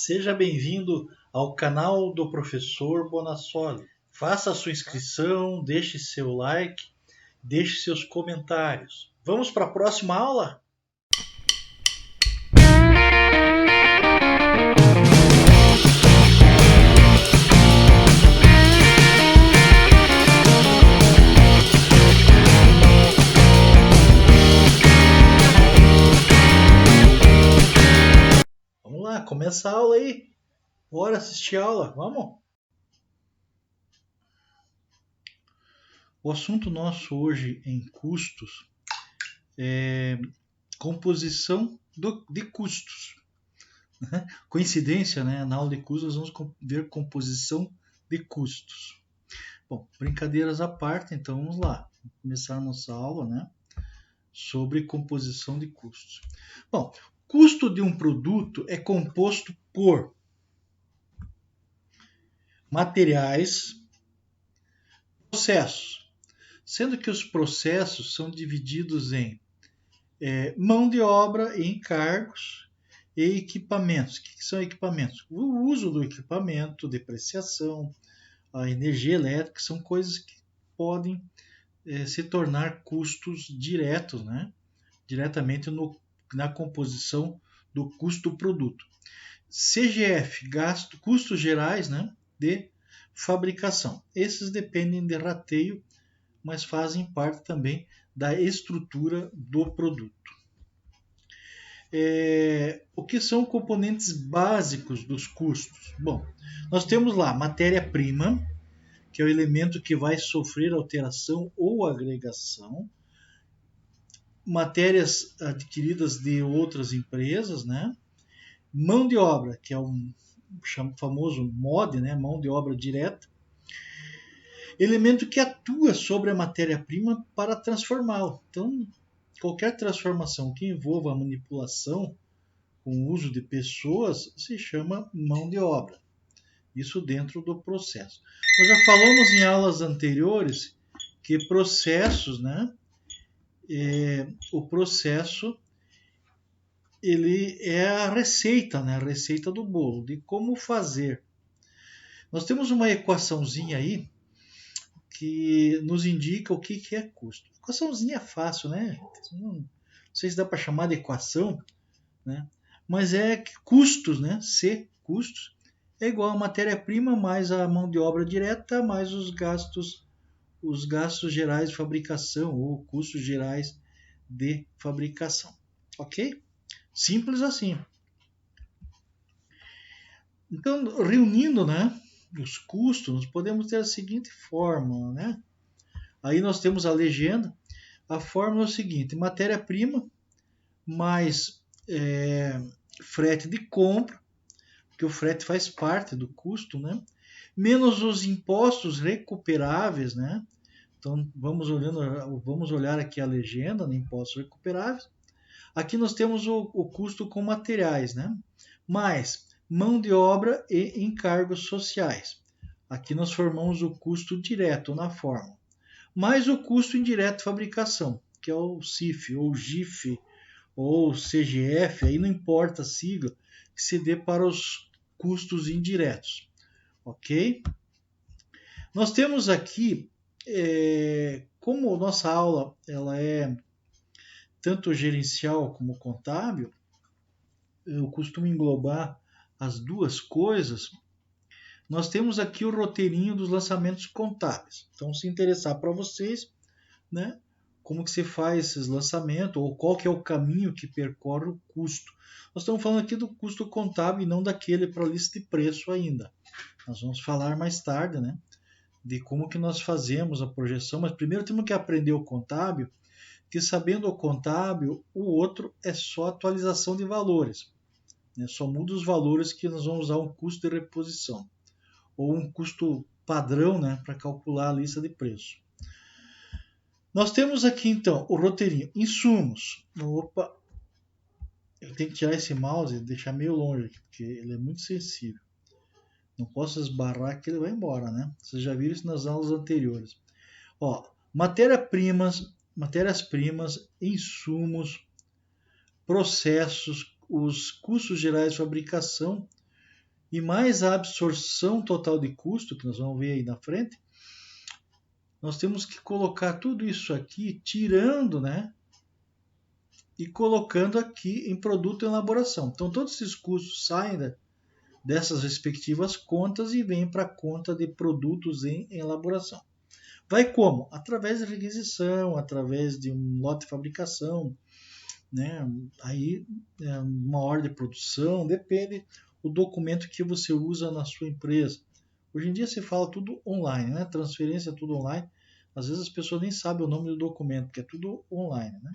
Seja bem-vindo ao canal do Professor Bonassoli. Faça a sua inscrição, deixe seu like, deixe seus comentários. Vamos para a próxima aula? Vamos lá, começa a aula aí. Bora assistir a aula, vamos? O assunto nosso hoje em custos é composição de custos. Coincidência, né? Na aula de custos nós vamos ver composição de custos. Bom, brincadeiras à parte, então vamos lá. Vamos começar a nossa aula, né? Sobre composição de custos. Bom, custo de um produto é composto por materiais, processos, sendo que os processos são divididos em mão de obra, encargos e equipamentos. O que são equipamentos? O uso do equipamento, depreciação, a energia elétrica, são coisas que podem se tornar custos diretos, né? Diretamente na composição do custo do produto. CGF, custos gerais, né, de fabricação. Esses dependem de rateio, mas fazem parte também da estrutura do produto. O que são componentes básicos dos custos? Bom, nós temos lá matéria-prima, que é o elemento que vai sofrer alteração ou agregação, matérias adquiridas de outras empresas, né? Mão de obra, que é o famoso MOD, né? Mão de obra direta, elemento que atua sobre a matéria-prima para transformá-la. Então, qualquer transformação que envolva a manipulação com o uso de pessoas se chama mão de obra. Isso dentro do processo. Nós já falamos em aulas anteriores que processos, né? O processo ele é a receita, né? A receita do bolo, de como fazer. Nós temos uma equaçãozinha aí que nos indica o que é custo. Equaçãozinha fácil, né? Não sei se dá para chamar de equação, né? Mas é que custos, né? C, custos, é igual a matéria-prima mais a mão de obra direta mais os gastos gerais de fabricação ou custos gerais de fabricação. Ok? Simples assim. Então, reunindo, né, os custos, nós podemos ter a seguinte fórmula, né? Aí nós temos a legenda. A fórmula é o seguinte: matéria-prima mais frete de compra, porque o frete faz parte do custo, né? Menos os impostos recuperáveis, né? Então vamos olhar aqui a legenda, né? Impostos recuperáveis. Aqui nós temos o custo com materiais, né? Mais mão de obra e encargos sociais. Aqui nós formamos o custo direto na fórmula. Mais o custo indireto de fabricação, que é o CIF, ou GIF, ou CGF, aí não importa a sigla, que se dê para os custos indiretos. Ok? Nós temos aqui, como nossa aula ela é tanto gerencial como contábil, eu costumo englobar as duas coisas. Nós temos aqui o roteirinho dos lançamentos contábeis. Então, se interessar para vocês, né, como que se faz esses lançamentos, ou qual que é o caminho que percorre o custo. Nós estamos falando aqui do custo contábil e não daquele para lista de preço ainda. Nós vamos falar mais tarde, né, de como que nós fazemos a projeção, mas primeiro temos que aprender o contábil, que sabendo o contábil, o outro é só atualização de valores. Né? Só muda os valores que nós vamos usar um custo de reposição ou um custo padrão, né, para calcular a lista de preço. Nós temos aqui então o roteirinho, insumos. Opa, eu tenho que tirar esse mouse e deixar meio longe aqui, porque ele é muito sensível. Não posso esbarrar que ele vai embora, né? Vocês já viram isso nas aulas anteriores. Ó, matérias-primas, insumos, processos, os custos gerais de fabricação, e mais a absorção total de custo, que nós vamos ver aí na frente, nós temos que colocar tudo isso aqui, tirando, né? E colocando aqui em produto em elaboração. Então, todos esses custos saem dessas respectivas contas e vêm para a conta de produtos em elaboração. Vai como? Através de requisição, através de um lote de fabricação, né? Aí uma ordem de produção, depende do documento que você usa na sua empresa. Hoje em dia se fala tudo online, né? Transferência é tudo online. Às vezes as pessoas nem sabem o nome do documento, porque é tudo online, né?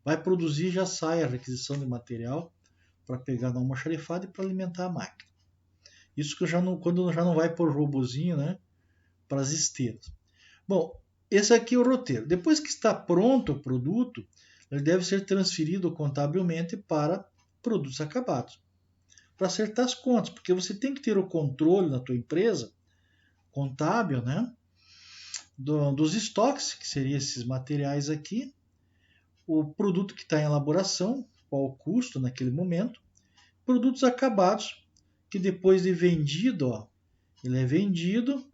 Vai produzir, já sai a requisição de material para pegar na almoxarifada e para alimentar a máquina. Isso que quando já não vai por robozinho, né? Para as esteiras. Bom, esse aqui é o roteiro. Depois que está pronto o produto, ele deve ser transferido contabilmente para produtos acabados, para acertar as contas, porque você tem que ter o controle na tua empresa contábil, né, dos estoques, que seriam esses materiais aqui, o produto que está em elaboração, qual o custo naquele momento, produtos acabados, que depois de vendido, ó, ele é vendido,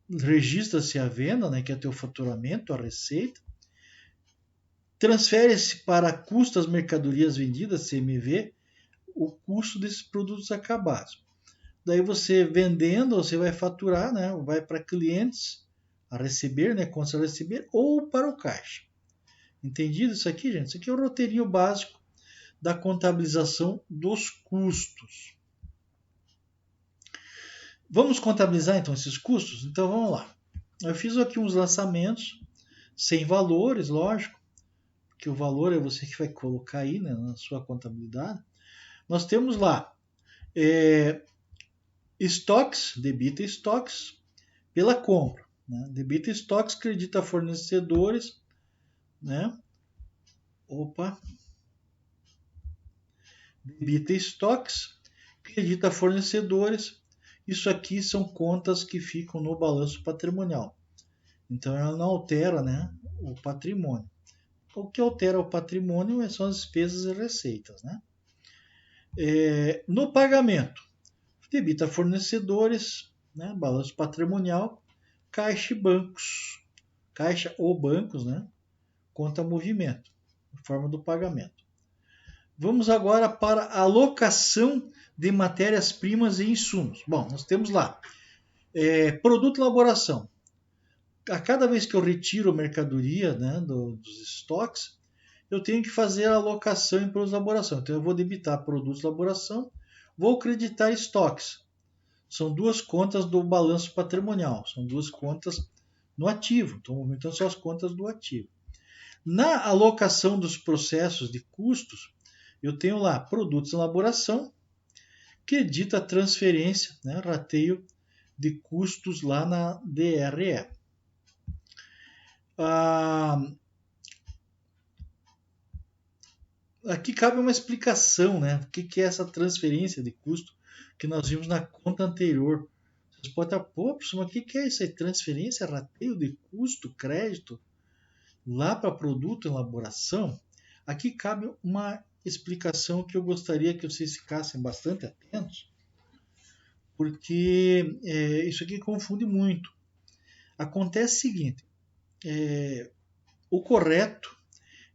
registra-se a venda, né, que é teu faturamento, a receita, transfere-se para custo das mercadorias vendidas, CMV, o custo desses produtos acabados. Daí você vendendo, você vai faturar, né, vai para clientes a receber, né, contas a receber, ou para o caixa. Entendido isso aqui, gente? Isso aqui é o roteirinho básico da contabilização dos custos. Vamos contabilizar então esses custos? Então vamos lá. Eu fiz aqui uns lançamentos sem valores, lógico, que o valor é você que vai colocar aí, né, na sua contabilidade. Nós temos lá estoques, debita estoques pela compra. Né? Debita estoques, credita fornecedores. Né? Debita estoques, credita fornecedores. Isso aqui são contas que ficam no balanço patrimonial. Então ela não altera, né, o patrimônio. O que altera o patrimônio são as despesas e receitas. Né? No pagamento, debita fornecedores, né, balanço patrimonial, caixa e bancos. Caixa ou bancos, né, conta movimento, forma do pagamento. Vamos agora para a alocação de matérias-primas e insumos. Bom, nós temos lá produto elaboração. A cada vez que eu retiro mercadoria, né, dos estoques, eu tenho que fazer a alocação em produtos de elaboração. Então eu vou debitar produtos de elaboração, vou creditar estoques. São duas contas do balanço patrimonial, são duas contas no ativo. Então, movimentando só as contas do ativo. Na alocação dos processos de custos, eu tenho lá produtos de elaboração, que dita a transferência, né, rateio de custos lá na DRE. Aqui cabe uma explicação, né? O que é essa transferência de custo que nós vimos na conta anterior. Vocês podem estar, pô, professor, mas o que é isso aí? Transferência, rateio de custo, crédito, lá para produto, elaboração? Aqui cabe uma explicação que eu gostaria que vocês ficassem bastante atentos, porque isso aqui confunde muito. Acontece o seguinte, o correto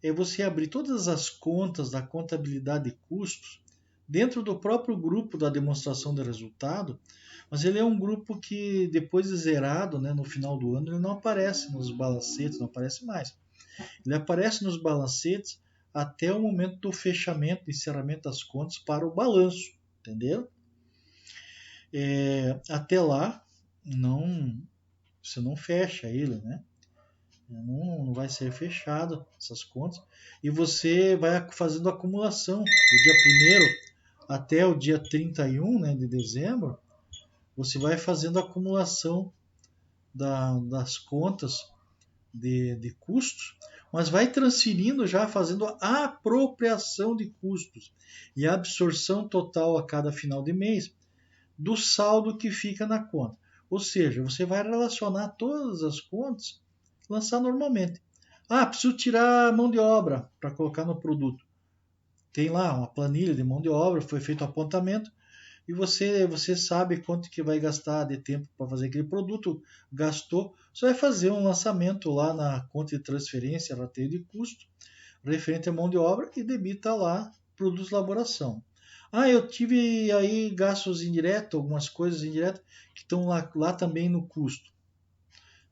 é você abrir todas as contas da contabilidade de custos dentro do próprio grupo da demonstração de resultado, mas ele é um grupo que depois de zerado, né, no final do ano, ele não aparece nos balancetes, não aparece mais. Ele aparece nos balancetes até o momento do fechamento, encerramento das contas para o balanço, entendeu? Até lá, você não fecha ele, né? Não vai ser fechado essas contas. E você vai fazendo acumulação do dia 1º até o dia 31, né, de dezembro. Você vai fazendo acumulação das contas de custos, mas vai transferindo já, fazendo a apropriação de custos e a absorção total a cada final de mês do saldo que fica na conta. Ou seja, você vai relacionar todas as contas, lançar normalmente. Preciso tirar a mão de obra para colocar no produto. Tem lá uma planilha de mão de obra, foi feito o apontamento. e você sabe quanto que vai gastar de tempo para fazer aquele produto, gastou, você vai fazer um lançamento lá na conta de transferência, rateio de custo, referente à mão de obra e debita lá produtos de elaboração. Ah, eu tive aí gastos indiretos, algumas coisas indiretas que estão lá também no custo.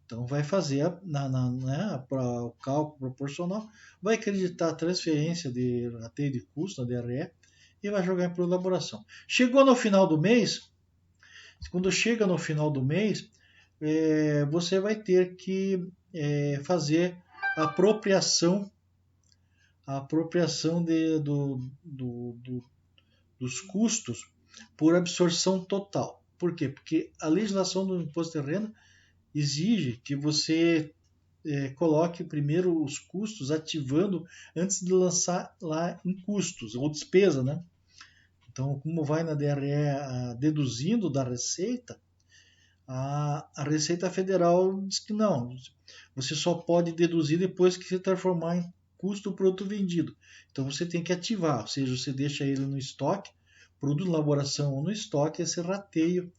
Então vai fazer né, para o cálculo proporcional, vai acreditar a transferência de rateio de custo, a DRE, e vai jogar para elaboração. Chegou no final do mês, quando chega no final do mês, você vai ter que fazer a apropriação dos custos por absorção total. Por quê? Porque a legislação do imposto de renda exige que você coloque primeiro os custos ativando antes de lançar lá em custos ou despesa, né? Então, como vai na DRE deduzindo da Receita, a Receita Federal diz que não, você só pode deduzir depois que se transformar em custo do produto vendido. Então você tem que ativar, ou seja, você deixa ele no estoque, produto de elaboração ou no estoque, esse rateio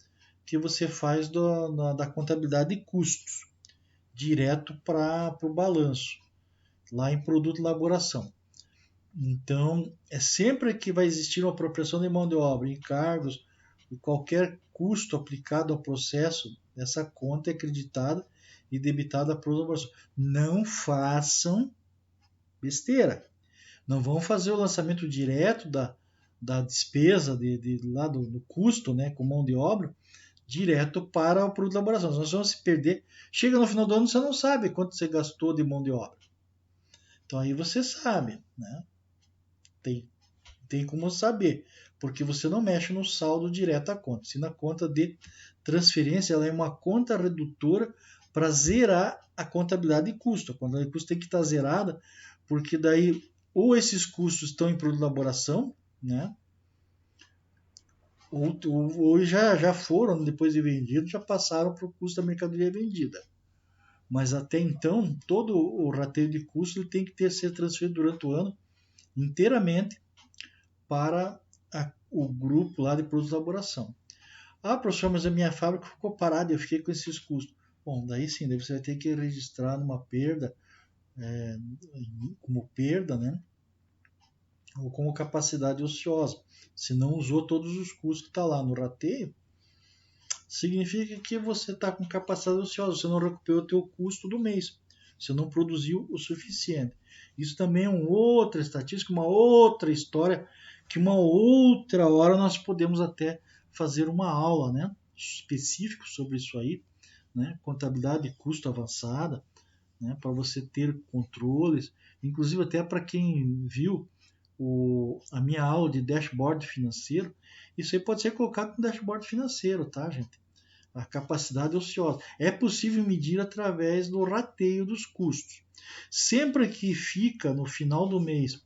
que você faz da contabilidade de custos, direto para o balanço, lá em produto de elaboração. Então, é sempre que vai existir uma apropriação de mão de obra, encargos e qualquer custo aplicado ao processo, essa conta é acreditada e debitada para a elaboração. Não façam besteira. Não vão fazer o lançamento direto da despesa lá do custo, né, com mão de obra, direto para o produto de elaboração. Nós vamos se perder. Chega no final do ano, você não sabe quanto você gastou de mão de obra. Então aí você sabe, né? Tem como saber, porque você não mexe no saldo direto à conta. Se na conta de transferência, ela é uma conta redutora para zerar a contabilidade de custo. A contabilidade de custo tem que estar zerada, porque daí ou esses custos estão em produto de elaboração, né? Ou já foram, depois de vendido, já passaram para o custo da mercadoria vendida. Mas até então, todo o rateio de custo ele tem que ser transferido durante o ano inteiramente para o grupo lá de produtos de elaboração. Ah, professor, mas a minha fábrica ficou parada, eu fiquei com esses custos. Bom, daí sim, daí você vai ter que registrar numa perda, como perda, né? Ou como capacidade ociosa. Se não usou todos os custos que está lá no rateio, significa que você está com capacidade ociosa, você não recuperou o teu custo do mês, você não produziu o suficiente. Isso também é uma outra estatística, uma outra história, que uma outra hora nós podemos até fazer uma aula, né, específica sobre isso aí, né, contabilidade de custo avançada, né, para você ter controles, inclusive até para quem viu a minha aula de dashboard financeiro, isso aí pode ser colocado no dashboard financeiro, tá, gente? A capacidade ociosa. É possível medir através do rateio dos custos. Sempre que fica no final do mês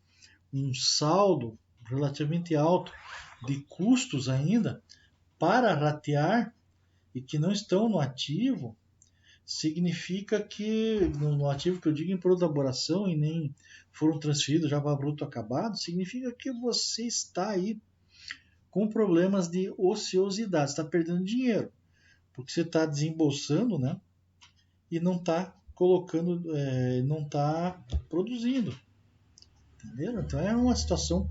um saldo relativamente alto de custos ainda para ratear e que não estão no ativo, significa que, no ativo que eu digo em produto de elaboração e nem foram transferidos já para produto acabado, significa que você está aí com problemas de ociosidade, está perdendo dinheiro, porque você está desembolsando, né? E não está colocando, não está produzindo, entendeu? Então é uma situação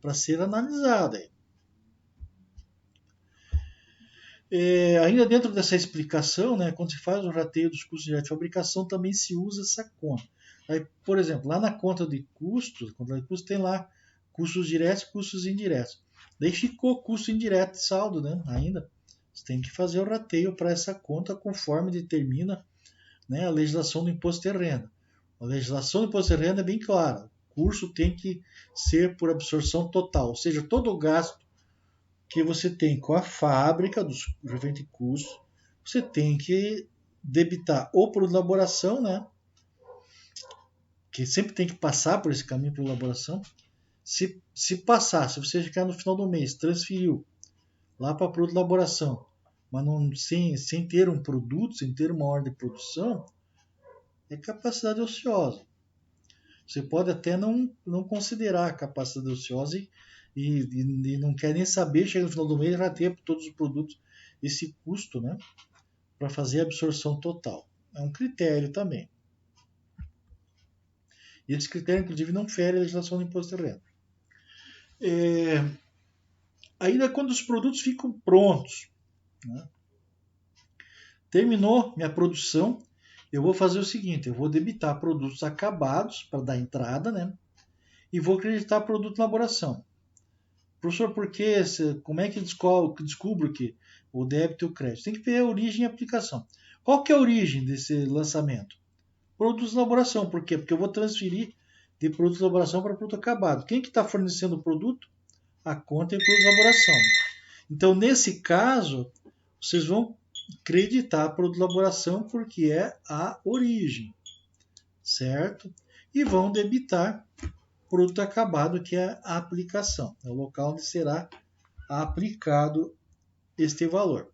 para ser analisada. Ainda dentro dessa explicação, né, quando se faz o rateio dos custos de fabricação, também se usa essa conta. Aí, por exemplo, lá na conta de custos, tem lá custos diretos e custos indiretos. Daí ficou custo indireto de saldo, né? Ainda você tem que fazer o rateio para essa conta conforme determina, né, a legislação do imposto de renda. A legislação do imposto de renda é bem clara. O curso tem que ser por absorção total, ou seja, todo o gasto que você tem com a fábrica dos referente custos, você tem que debitar ou por elaboração, né? Que sempre tem que passar por esse caminho por elaboração. Se passar, se você ficar no final do mês, transferiu lá para produto de elaboração, mas não, sem ter um produto, sem ter uma ordem de produção, é capacidade ociosa. Você pode até não considerar a capacidade ociosa e não quer nem saber, chega no final do mês já ter por todos os produtos esse custo, né, para fazer a absorção total. É um critério também. E esse critério, inclusive, não fere a legislação do imposto de renda. Ainda quando os produtos ficam prontos, né, terminou minha produção, eu vou fazer o seguinte, eu vou debitar produtos acabados para dar entrada, né, e vou acreditar produto de elaboração. Professor, como é que descubro que o débito e o crédito? Tem que ver a origem e a aplicação. Qual que é a origem desse lançamento? Produtos de elaboração. Por quê? Porque eu vou transferir de produto de elaboração para produto acabado. Quem que está fornecendo o produto? A conta é produto de elaboração. Então, nesse caso, vocês vão acreditar produto de elaboração porque é a origem, certo? E vão debitar produto acabado, que é a aplicação. É o local onde será aplicado este valor.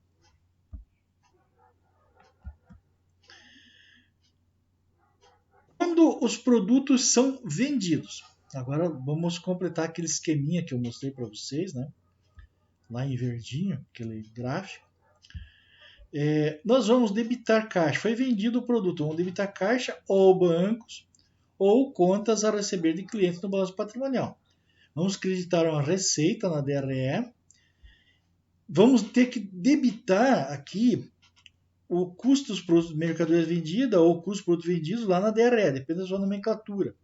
Quando os produtos são vendidos, agora vamos completar aquele esqueminha que eu mostrei para vocês, né? Lá em verdinho, aquele gráfico. Nós vamos debitar caixa. Foi vendido o produto, vamos debitar caixa ou bancos ou contas a receber de clientes no balanço patrimonial. Vamos creditar uma receita na DRE. Vamos ter que debitar aqui o custo dos produtos, mercadorias vendidas ou o custo dos produtos vendidos lá na DRE, depende da sua nomenclatura.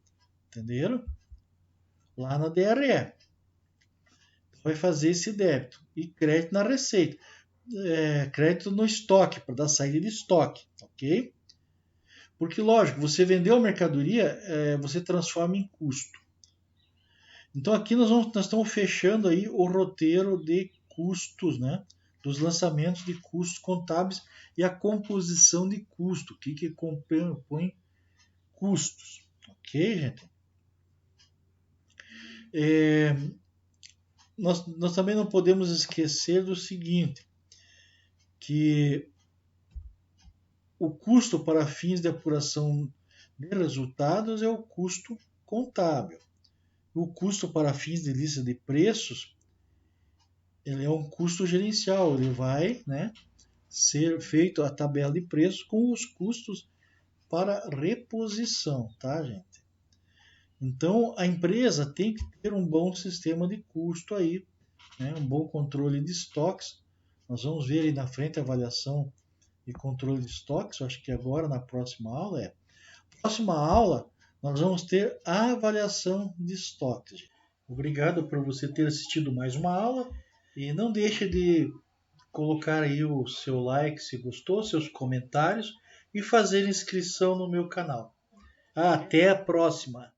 Entenderam? Lá na DRE. Vai fazer esse débito. E crédito na receita. Crédito no estoque, para dar saída de estoque. Ok? Porque, lógico, você vendeu a mercadoria, você transforma em custo. Então aqui nós estamos fechando aí o roteiro de custos, né? Dos lançamentos de custos contábeis e a composição de custo. O que compõe custos. Ok, gente? Nós também não podemos esquecer do seguinte, que o custo para fins de apuração de resultados é o custo contábil. O custo para fins de lista de preços, ele é um custo gerencial, ele vai, né, ser feito a tabela de preços com os custos para reposição, tá, gente? Então, a empresa tem que ter um bom sistema de custo aí, né, um bom controle de estoques. Nós vamos ver aí na frente a avaliação e controle de estoques, eu acho que agora na próxima aula Próxima aula, nós vamos ter a avaliação de estoques. Obrigado por você ter assistido mais uma aula e não deixe de colocar aí o seu like se gostou, seus comentários e fazer inscrição no meu canal. Até a próxima!